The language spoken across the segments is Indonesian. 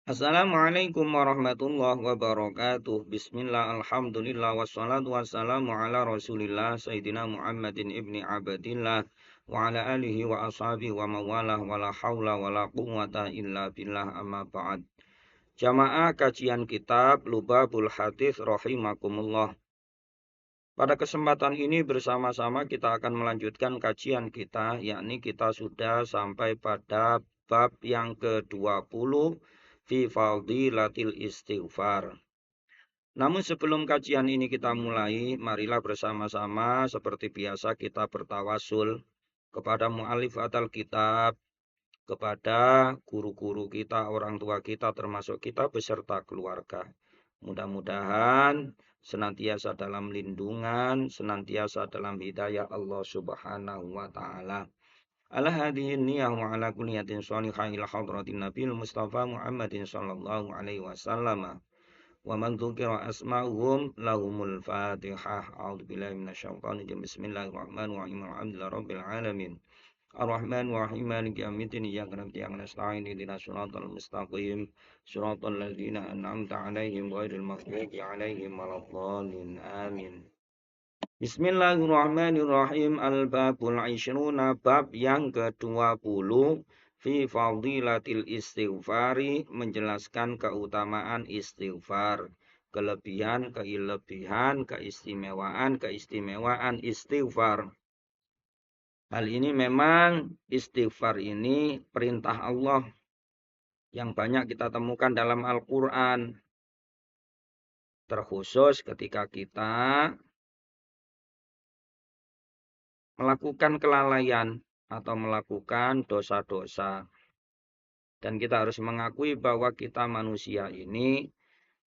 Assalamualaikum warahmatullahi wabarakatuh. Bismillah, alhamdulillah, wassalatu wassalamu ala rasulillah, Sayyidina Muhammadin ibni abadillah, wa ala alihi wa ashabihi wa mawalah, wa la hawla wa la quwwata illa billah amma ba'd. Jamaah kajian kitab Lubabul Hadis rahimakumullah. Pada kesempatan ini bersama-sama kita akan melanjutkan kajian kita, yakni kita sudah sampai pada bab yang ke-20 fi fadilatil istighfar. Namun sebelum kajian ini kita mulai, marilah bersama-sama seperti biasa kita bertawasul kepada mu'alif atal kitab, kepada guru-guru kita, orang tua kita, termasuk kita beserta keluarga. Mudah-mudahan senantiasa dalam lindungan, senantiasa dalam hidayah Allah Subhanahu wa taala. Ala hadhihi niyah wa ala kulli niyatin shalihah ila hadratin Nabil Mustafa Muhammadin sallallahu alaihi wasallam. Wa man dzukira asma'uhum lahumul Fatihah. A'udzu billahi minasyaitonir rajim. Bismillahirrahmanirrahim. Alhamdulillahi rabbil alamin. Ar-Rahman wa-Rahim Maliki yaumiddin iyyaka na'budu wa iyyaka nasta'in ihdinas siratal mustaqim siratal ladzina an'amta 'alaihim ghairil maghdubi 'alaihim waladdallin amin. Bismillahirrahmanirrahim. Al-babul 'ishruna, bab yang ke-20 fi fadilatil istighfari, menjelaskan keutamaan istighfar, kelebihan, keistimewaan istighfar. Hal ini memang istighfar ini perintah Allah yang banyak kita temukan dalam Al-Quran. Terkhusus ketika kita melakukan kelalaian atau melakukan dosa-dosa. Dan kita harus mengakui bahwa kita manusia ini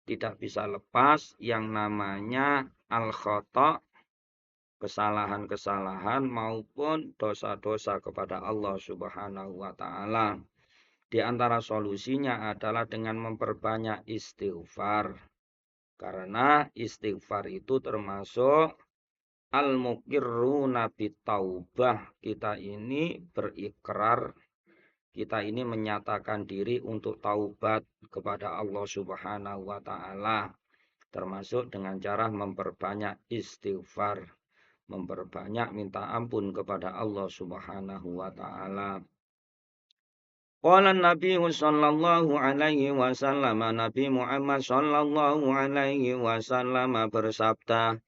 tidak bisa lepas yang namanya al-khata', kesalahan-kesalahan maupun dosa-dosa kepada Allah Subhanahu wa taala. Di antara solusinya adalah dengan memperbanyak istighfar. Karena istighfar itu termasuk al-muqirruna bitaubah. Kita ini berikrar, kita ini menyatakan diri untuk taubat kepada Allah Subhanahu wa taala, termasuk dengan cara memperbanyak istighfar, memperbanyak minta ampun kepada Allah Subhanahu wa taala. Qala Nabi sallallahu alaihi wasallam, Nabi Muhammad sallallahu alaihi wasallam bersabda,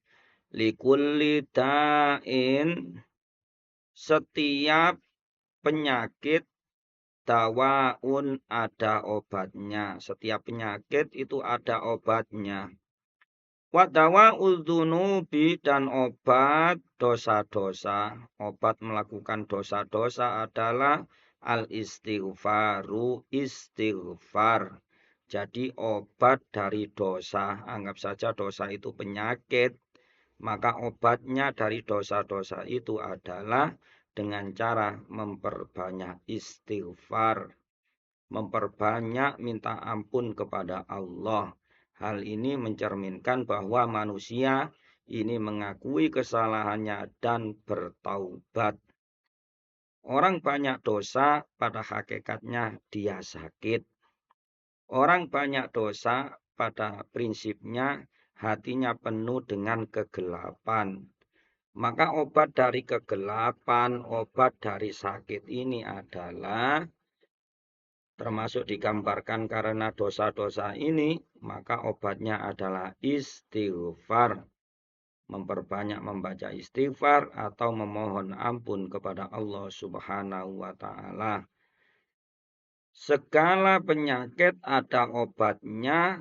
likulli da'in, setiap penyakit, dawaun, ada obatnya. Setiap penyakit itu ada obatnya. Wa dawa'udz dzunubi, dan obat dosa-dosa. Obat melakukan dosa-dosa adalah al-istighfaru, istighfar. Jadi obat dari dosa. Anggap saja dosa itu penyakit. Maka obatnya dari dosa-dosa itu adalah dengan cara memperbanyak istighfar, memperbanyak minta ampun kepada Allah. Hal ini mencerminkan bahwa manusia ini mengakui kesalahannya dan bertaubat. Orang banyak dosa, pada hakikatnya dia sakit. Orang banyak dosa, pada prinsipnya hatinya penuh dengan kegelapan. Maka obat dari kegelapan, obat dari sakit ini adalah, termasuk digambarkan karena dosa-dosa ini, maka obatnya adalah istighfar. Memperbanyak membaca istighfar atau memohon ampun kepada Allah Subhanahu wa taala. Segala penyakit ada obatnya.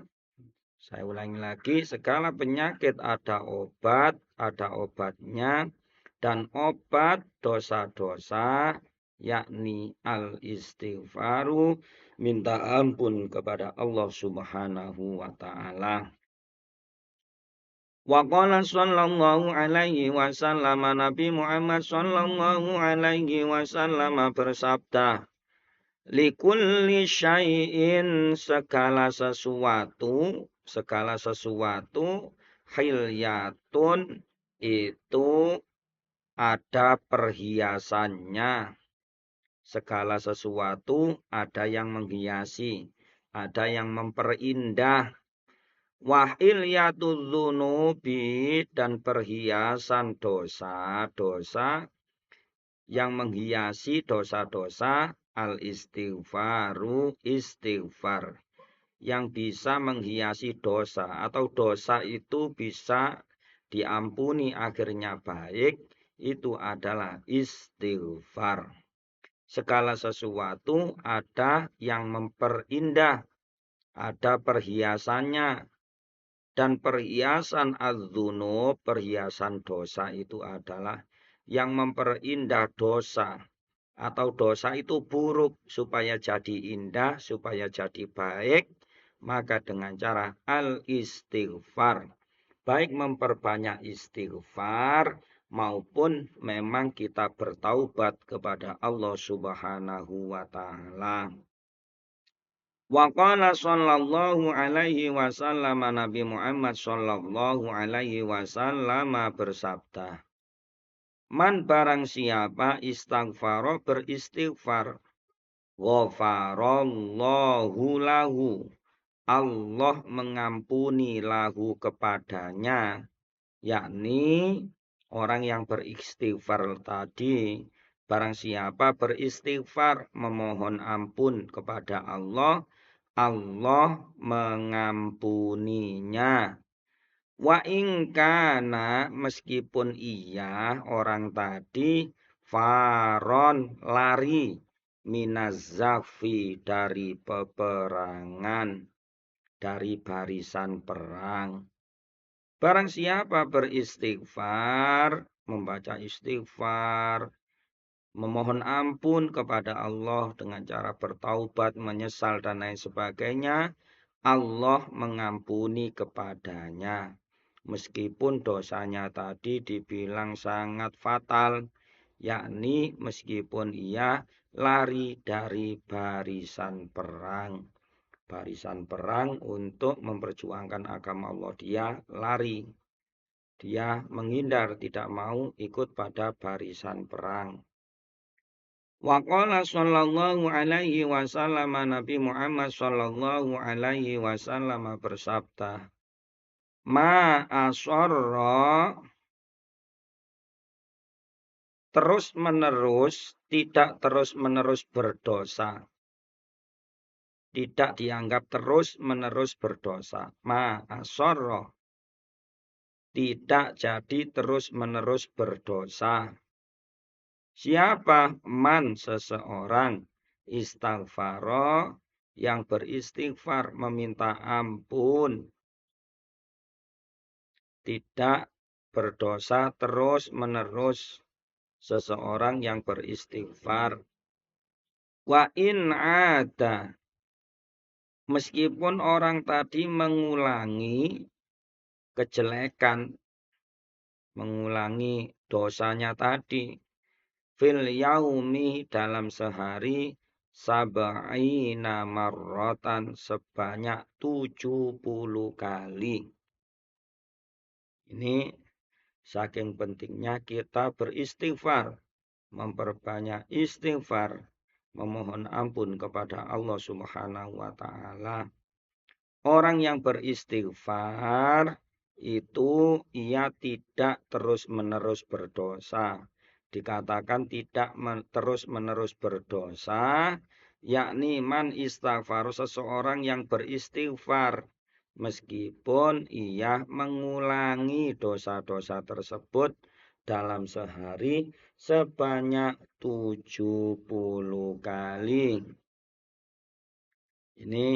Saya ulangi lagi, segala penyakit ada obatnya, dan obat dosa-dosa yakni al-istighfaru, minta ampun kepada Allah Subhanahu wa taala. Wa qala sallallahu alaihi wasallam, Nabi Muhammad sallallahu alaihi wasallam bersabda, likulli syai'in, segala sesuatu, hilyatun, itu ada perhiasannya. Segala sesuatu ada yang menghiasi. ada yang memperindah. Wahilyatul dzunubi, dan perhiasan dosa-dosa, yang menghiasi dosa-dosa, al-istighfaru, istighfar. Yang bisa menghiasi dosa, atau dosa itu bisa diampuni akhirnya baik, itu adalah istighfar. Segala sesuatu ada yang memperindah, ada perhiasannya. Dan perhiasan az-dzunub, perhiasan dosa itu adalah yang memperindah dosa. Atau dosa itu buruk supaya jadi indah, supaya jadi baik. Maka dengan cara al-istighfar. Baik memperbanyak istighfar maupun memang kita bertaubat kepada Allah Subhanahu wa taala. Wa qala sallallahu alaihi wasallam, Nabi Muhammad sallallahu alaihi wasallam bersabda, man barang siapa istighfar, beristighfar, ghafarallahu lahu, Allah mengampuni lahu kepadanya, yakni orang yang beristighfar tadi, barang siapa beristighfar memohon ampun kepada Allah, Allah mengampuninya. Wa ingkana, meskipun ia orang tadi faron, lari, minazzafi, dari peperangan, dari barisan perang. Barang siapa beristighfar, membaca istighfar, memohon ampun kepada Allah dengan cara bertaubat, menyesal dan lain sebagainya, Allah mengampuni kepadanya. Meskipun dosanya tadi dibilang sangat fatal, yakni meskipun ia lari dari barisan perang. Barisan perang untuk memperjuangkan agama Allah, dia lari. Dia menghindar, tidak mau ikut pada barisan perang. Wa qala sallallahu alaihi wasallam, Nabi Muhammad sallallahu alaihi wasallam bersabda, ma asarra, terus menerus, tidak terus menerus berdosa. Tidak dianggap terus menerus berdosa. Ma asarra, tidak jadi terus menerus berdosa. Siapa? Man, seseorang, istighfaro, yang beristighfar, meminta ampun, tidak berdosa terus menerus. Seseorang yang beristighfar. Wa in ada, meskipun orang tadi mengulangi kejelekan, mengulangi dosanya tadi, fil yaumi, dalam sehari, sab'ina marratan, sebanyak 70 kali. Ini saking pentingnya kita beristighfar, memperbanyak istighfar, memohon ampun kepada Allah Subhanahu wa taala. Orang yang beristighfar itu ia tidak terus-menerus berdosa. Dikatakan tidak terus-menerus berdosa, yakni man istighfar, seseorang yang beristighfar meskipun ia mengulangi dosa-dosa tersebut dalam sehari sebanyak 70 kali. Ini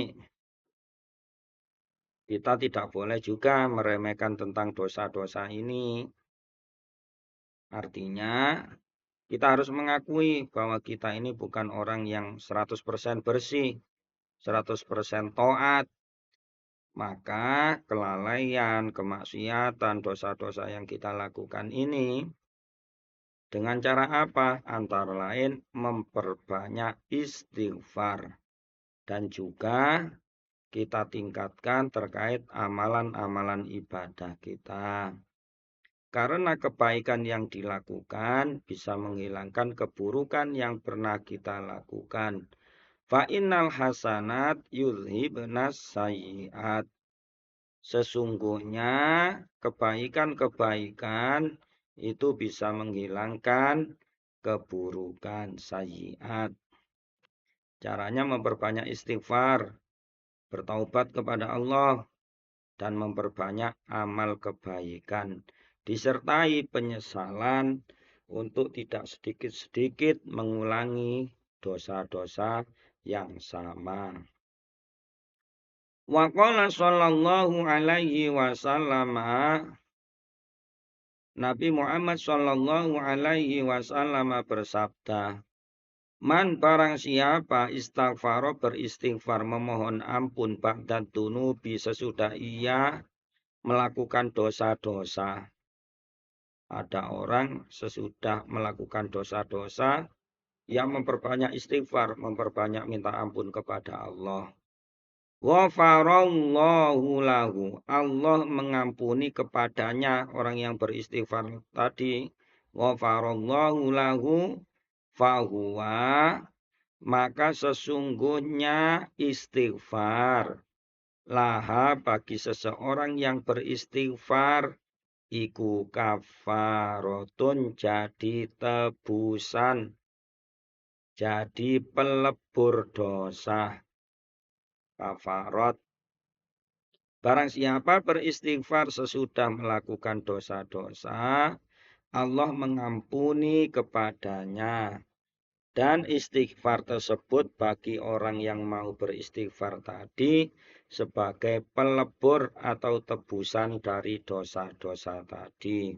kita tidak boleh juga meremehkan tentang dosa-dosa ini. Artinya, kita harus mengakui bahwa kita ini bukan orang yang 100% bersih, 100% taat. Maka kelalaian, kemaksiatan, dosa-dosa yang kita lakukan ini, dengan cara apa? Antara lain memperbanyak istighfar. Dan juga kita tingkatkan terkait amalan-amalan ibadah kita. Karena kebaikan yang dilakukan bisa menghilangkan keburukan yang pernah kita lakukan. Fa innal hasanat yudhibnas sayyi'at. Sesungguhnya kebaikan-kebaikan itu bisa menghilangkan keburukan sayyi'at. Caranya memperbanyak istighfar, bertaubat kepada Allah, dan memperbanyak amal kebaikan. Disertai penyesalan untuk tidak sedikit-sedikit mengulangi dosa-dosa yang sama. Wa qala sallallahu alaihi wasallam, Nabi Muhammad sallallahu alaihi wasallam bersabda, Man barang siapa istighfar beristighfar memohon ampun ba'da dunubi sesudah ia melakukan dosa-dosa. Ada orang sesudah melakukan dosa-dosa yang memperbanyak istighfar, memperbanyak minta ampun kepada Allah. Ghafarallahu lahu. Allah mengampuni kepadanya orang yang beristighfar tadi. Ghafarallahu lahu fahuwa. Maka sesungguhnya istighfar laha bagi seseorang yang beristighfar iku kafarotun jadi tebusan, jadi pelebur dosa. Kafarot. Barang siapa beristighfar sesudah melakukan dosa-dosa, Allah mengampuni kepadanya. Dan istighfar tersebut bagi orang yang mau beristighfar tadi sebagai pelebur atau tebusan dari dosa-dosa tadi.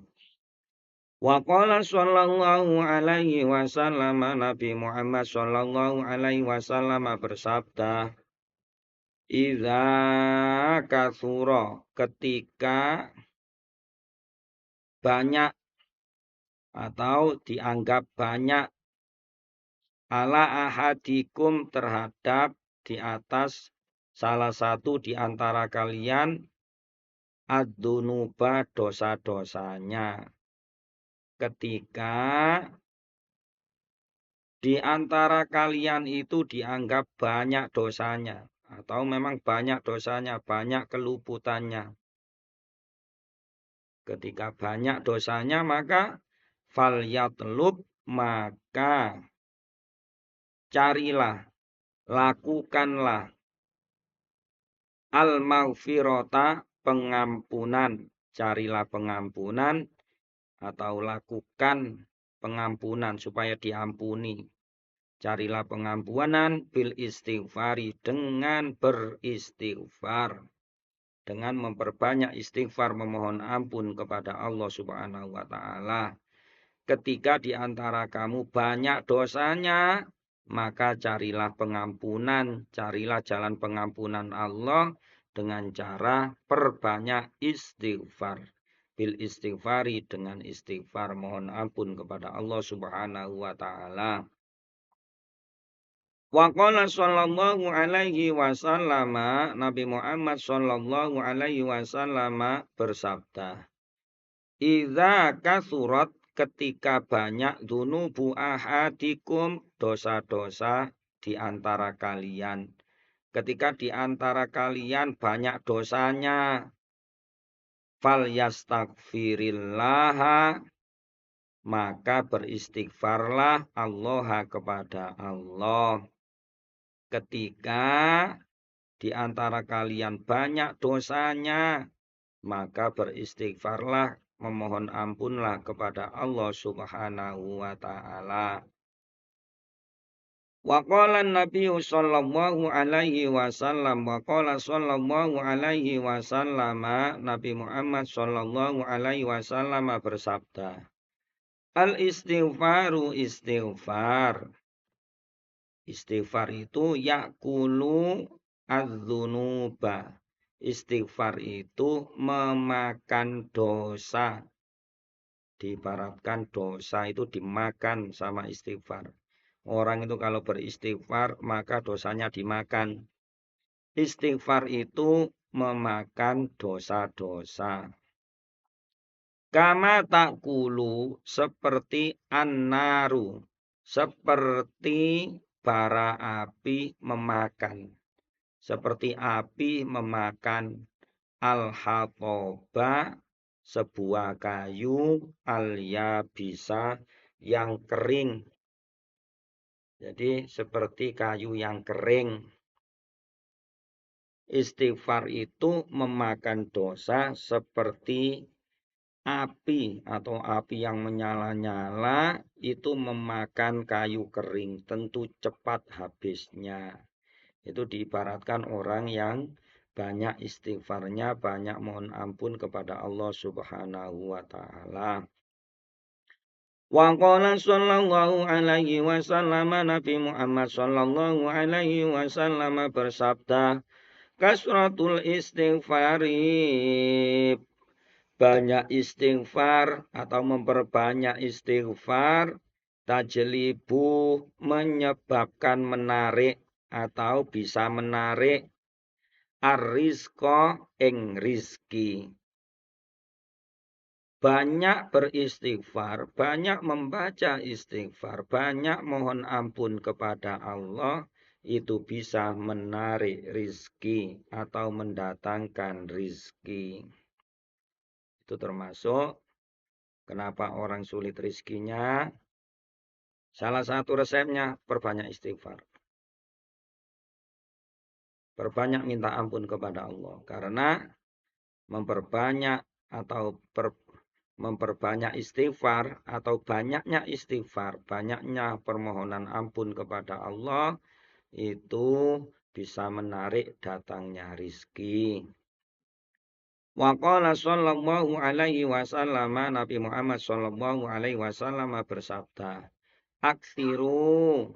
Wa qala sallallahu alaihi wasallam, Nabi Muhammad sallallahu alaihi wasallam bersabda, Idza katsura, ketika banyak atau dianggap banyak, ala ahadikum terhadap di atas salah satu di antara kalian, ad-dunuba dosa-dosanya. Ketika di antara kalian itu dianggap banyak dosanya, atau memang banyak dosanya, banyak keluputannya. Ketika banyak dosanya, maka falyatlub, maka carilah, lakukanlah al-maghfirata, pengampunan. Carilah pengampunan atau lakukan pengampunan supaya diampuni. Carilah pengampunan bil istighfari, dengan beristighfar. Dengan memperbanyak istighfar, memohon ampun kepada Allah subhanahu wa ta'ala. Ketika di antara kamu banyak dosanya, maka carilah pengampunan, carilah jalan pengampunan Allah dengan cara perbanyak istighfar. Bil istighfari, dengan istighfar, mohon ampun kepada Allah subhanahu wa ta'ala. Wa qala sallallahu alaihi wasallam, Nabi Muhammad sallallahu alaihi wasallam bersabda, Idza kasurat, ketika banyak dunubu ahadikum, dosa-dosa di antara kalian. Ketika di antara kalian banyak dosanya, fal yastaghfirillaha, maka beristighfarlah Allah kepada Allah. Ketika di antara kalian banyak dosanya, maka beristighfarlah, memohon ampunlah kepada Allah subhanahu wa ta'ala. Wa qala Nabi sallallahu alaihi wasallam, wa qala sallallahu alaihi wasallam, Nabi Muhammad sallallahu alaihi wasallam bersabda, Al istighfaru istighfar. Istighfar itu yakulu adzunuba. Istighfar itu memakan dosa. Diibaratkan dosa itu dimakan sama istighfar. Orang itu kalau beristighfar, maka dosanya dimakan. Istighfar itu memakan dosa-dosa. Kama takulu, seperti an-naru, seperti bara api memakan. Seperti api memakan al-hatoba, sebuah kayu, al-yabisa yang kering. Jadi seperti kayu yang kering. Istighfar itu memakan dosa seperti api atau api yang menyala-nyala itu memakan kayu kering. Tentu cepat habisnya. Itu diibaratkan orang yang banyak istighfarnya, banyak mohon ampun kepada Allah Subhanahu wa taala. Wa qala sallallahu alaihi wasallam, Nabi Muhammad sallallahu alaihi wasallam bersabda, kasratul istighfari, banyak istighfar atau memperbanyak istighfar, tajlibu menyebabkan menarik atau bisa menarik ar-rizqa ing rizki. Banyak beristighfar, banyak membaca istighfar, banyak mohon ampun kepada Allah, itu bisa menarik rizki atau mendatangkan rizki. Itu termasuk kenapa orang sulit rizkinya. Salah satu resepnya perbanyak istighfar. Perbanyak minta ampun kepada Allah. Karena memperbanyak atau memperbanyak istighfar atau banyaknya istighfar, banyaknya permohonan ampun kepada Allah itu bisa menarik datangnya rizki. Wa qala sallallahu alaihi wasallam, Nabi Muhammad sallallahu alaihi wasallam bersabda, aksiru,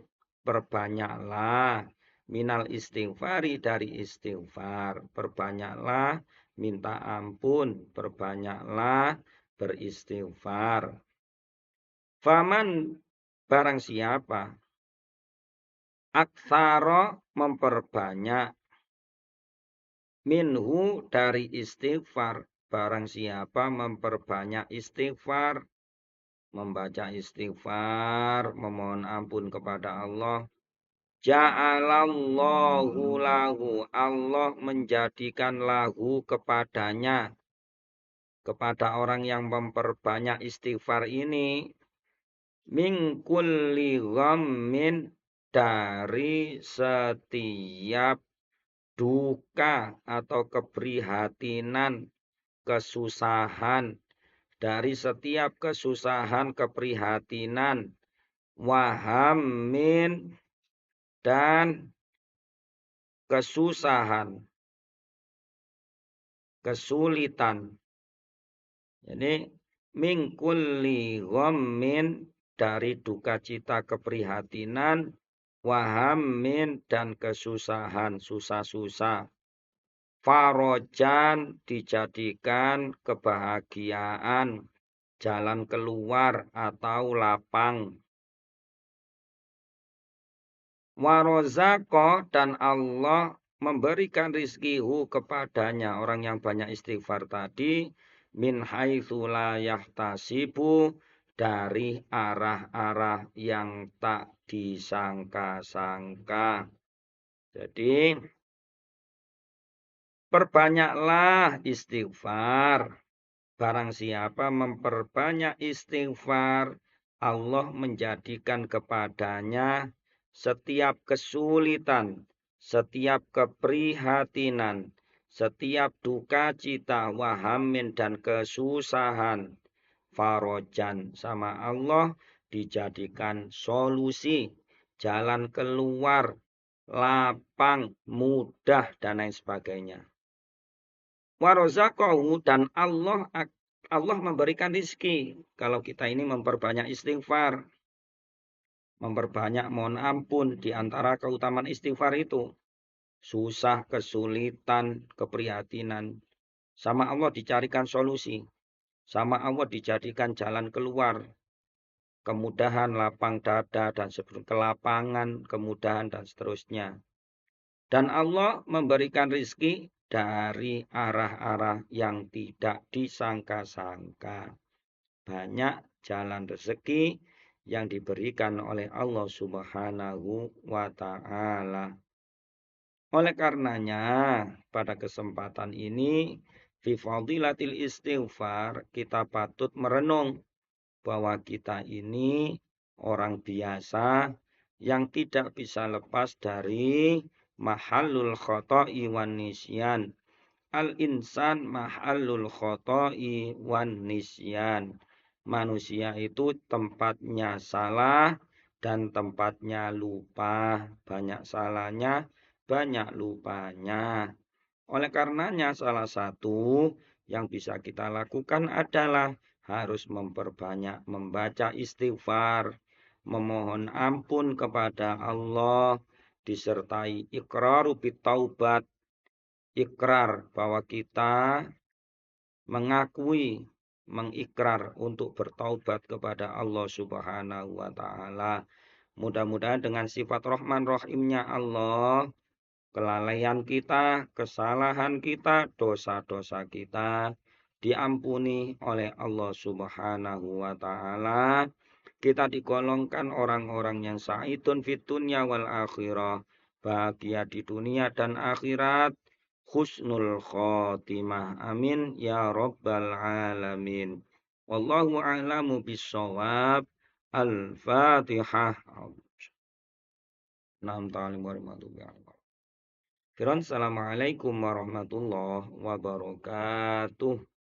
perbanyaklah minal istighfari, dari istighfar, perbanyaklah minta ampun, perbanyaklah beristighfar. Faman, barang siapa aksara, memperbanyak minhu, dari istighfar, barang siapa memperbanyak istighfar, membaca istighfar, memohon ampun kepada Allah, ja'alallahu lahu, Allah menjadikan lahu kepadanya, kepada orang yang memperbanyak istighfar ini, min kulli ghammin, dari setiap duka atau keprihatinan, kesusahan, dari setiap kesusahan, keprihatinan, wahamin, dan kesusahan, kesulitan. Jadi min kulli ghammin, dari duka cita keprihatinan, wahamin, dan kesusahan, susah-susah. Farojan, dijadikan kebahagiaan, jalan keluar atau lapang. Warozako, dan Allah memberikan rizkihu kepadanya, orang yang banyak istighfar tadi, min haitsu la yahtasibu, dari arah-arah yang tak disangka-sangka. Jadi perbanyaklah istighfar. Barang siapa memperbanyak istighfar, Allah menjadikan kepadanya setiap kesulitan, setiap keprihatinan, setiap duka cita, wahamin, dan kesusahan, farojan, sama Allah dijadikan solusi, jalan keluar, lapang, mudah, dan lain sebagainya. Warozaqahu, dan Allah memberikan rizki. Kalau kita ini memperbanyak istighfar, memperbanyak mohon ampun, di antara keutamaan istighfar itu susah, kesulitan, keprihatinan, sama Allah dicarikan solusi, sama Allah dijadikan jalan keluar, kemudahan, lapang dada, dan kelapangan, kemudahan, dan seterusnya. Dan Allah memberikan rizki dari arah-arah yang tidak disangka-sangka. Banyak jalan rezeki yang diberikan oleh Allah Subhanahu wa Ta'ala. Oleh karenanya, pada kesempatan ini, fi fadilatil istighfar, kita patut merenung bahwa kita ini orang biasa yang tidak bisa lepas dari mahallul khoto'i wan nisyan. Al-insan mahallul khoto'i wan nisyan. Manusia itu tempatnya salah dan tempatnya lupa. Banyak salahnya, banyak lupanya. Oleh karenanya salah satu yang bisa kita lakukan adalah harus memperbanyak membaca istighfar, memohon ampun kepada Allah, disertai iqraru bitaubat, ikrar bahwa kita mengakui, mengikrar untuk bertaubat kepada Allah Subhanahu wa Ta'ala. Mudah-mudahan dengan sifat Rahman Rahimnya Allah, kelalaian kita, kesalahan kita, dosa-dosa kita diampuni oleh Allah Subhanahu wa Ta'ala. Kita digolongkan orang-orang yang sa'idun fid dunya wal akhirah, bahagia di dunia dan akhirat, husnul khotimah. Amin ya rabbal alamin. Wallahu a'lamu bissawab. Al-Fatihah. Nam ta'alim warahmatullahi wabarakatuh. Assalamualaikum warahmatullahi wabarakatuh.